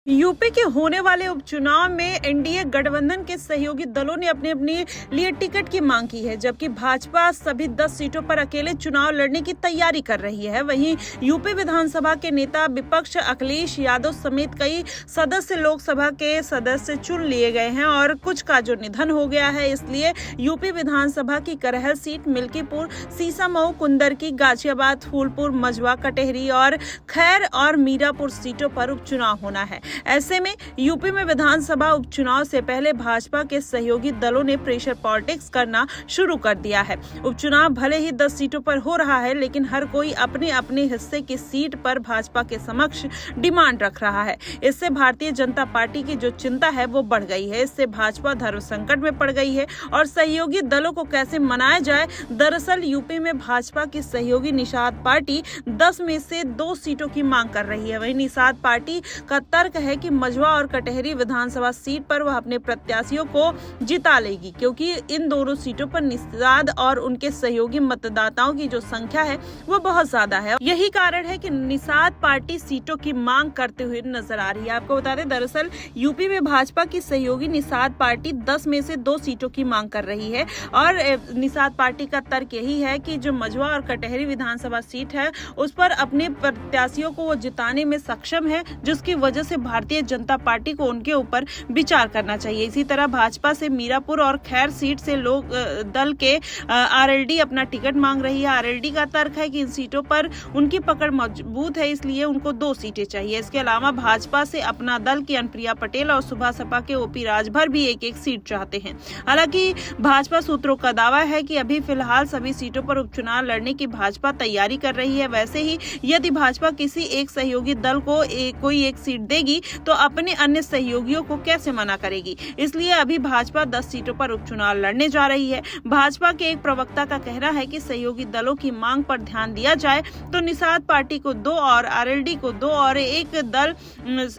UP के होने वाले उपचुनाव में एनडीए गठबंधन के सहयोगी दलों ने अपने अपने लिए टिकट की मांग की है, जबकि भाजपा सभी 10 सीटों पर अकेले चुनाव लड़ने की तैयारी कर रही है। वहीं यूपी विधानसभा के नेता विपक्ष अखिलेश यादव समेत कई सदस्य लोकसभा के सदस्य चुन लिए गए हैं और कुछ का जो निधन हो गया है, इसलिए यूपी विधानसभा की करहल सीट, मिल्कीपुर, सीसामऊ, कुंदरकी, गाजियाबाद, फूलपुर, मझवा, कटेहरी और खैर और मीरापुर सीटों पर उपचुनाव होना है। ऐसे में यूपी में विधानसभा उपचुनाव से पहले भाजपा के सहयोगी दलों ने प्रेशर पॉलिटिक्स करना शुरू कर दिया है। उपचुनाव भले ही 10 सीटों पर हो रहा है, लेकिन हर कोई अपने अपने हिस्से की सीट पर भाजपा के समक्ष डिमांड रख रहा है। इससे भारतीय जनता पार्टी की जो चिंता है वो बढ़ गई है। इससे भाजपा धर्म संकट में पड़ गई है और सहयोगी दलों को कैसे मनाया जाए। दरअसल यूपी में भाजपा की सहयोगी निषाद पार्टी 10 में से 2 सीटों की मांग कर रही है। वहीं निषाद पार्टी का तर्क है कि मझवा और कटेहरी विधानसभा सीट पर वह अपने प्रत्याशियों को जिता लेगी, क्योंकि इन दोनों सीटों पर निषाद और उनके सहयोगी मतदाताओं की जो संख्या है वो बहुत ज्यादा है। यही कारण है कि निषाद पार्टी सीटों की मांग करते हुए नजर आ रही है। आपको बता दें, दरअसल यूपी में भाजपा की सहयोगी निषाद पार्टी 10 में से 2 सीटों की मांग कर रही है और निषाद पार्टी का तर्क यही है कि जो मझवा और कटेहरी विधानसभा सीट है उस पर अपने प्रत्याशियों को वो जिताने में सक्षम है, जिसकी वजह से भारतीय जनता पार्टी को उनके ऊपर विचार करना चाहिए। इसी तरह भाजपा से मीरापुर और खैर सीट से लोक दल के आरएलडी अपना टिकट मांग रही है। आरएलडी का तर्क है कि इन सीटों पर उनकी पकड़ मजबूत है, इसलिए उनको 2 सीटें चाहिए। इसके अलावा भाजपा से अपना दल की अनुप्रिया पटेल और सुभाष सपा के ओपी राजभर भी एक सीट चाहते हैं। हालांकि भाजपा सूत्रों का दावा है कि अभी फिलहाल सभी सीटों पर उपचुनाव लड़ने की भाजपा तैयारी कर रही है। वैसे ही यदि भाजपा किसी एक सहयोगी दल को कोई एक सीट देगी तो अपने अन्य सहयोगियों को कैसे मना करेगी। इसलिए अभी भाजपा 10 सीटों पर उपचुनाव लड़ने जा रही है। भाजपा के एक प्रवक्ता का कहना है कि सहयोगी दलों की मांग पर ध्यान दिया जाए तो निषाद पार्टी को 2 और आरएलडी को 2 और एक दल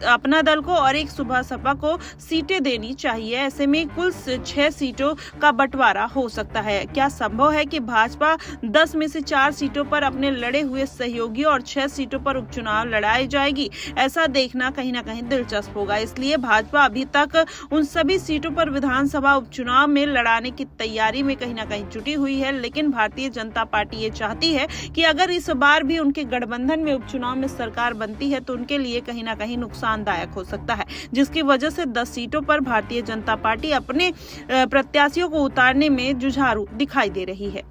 अपना दल को और एक सुभाष सपा को सीटें देनी चाहिए। ऐसे में कुल 6 सीटों का बंटवारा हो सकता है। क्या संभव है कि भाजपा 10 में से 4 सीटों पर अपने लड़े हुए सहयोगियों और 6 सीटों पर उपचुनाव लड़ाई जाएगी? ऐसा देखना कहीं ना कहीं दिलचस्प होगा। इसलिए भाजपा अभी तक उन सभी सीटों पर विधानसभा उपचुनाव में लड़ाने की तैयारी में कहीं ना कहीं जुटी हुई है। लेकिन भारतीय जनता पार्टी ये चाहती है कि अगर इस बार भी उनके गठबंधन में उपचुनाव में सरकार बनती है तो उनके लिए कहीं ना कहीं नुकसानदायक हो सकता है, जिसकी वजह से 10 सीटों पर भारतीय जनता पार्टी अपने प्रत्याशियों को उतारने में जुझारू दिखाई दे रही है।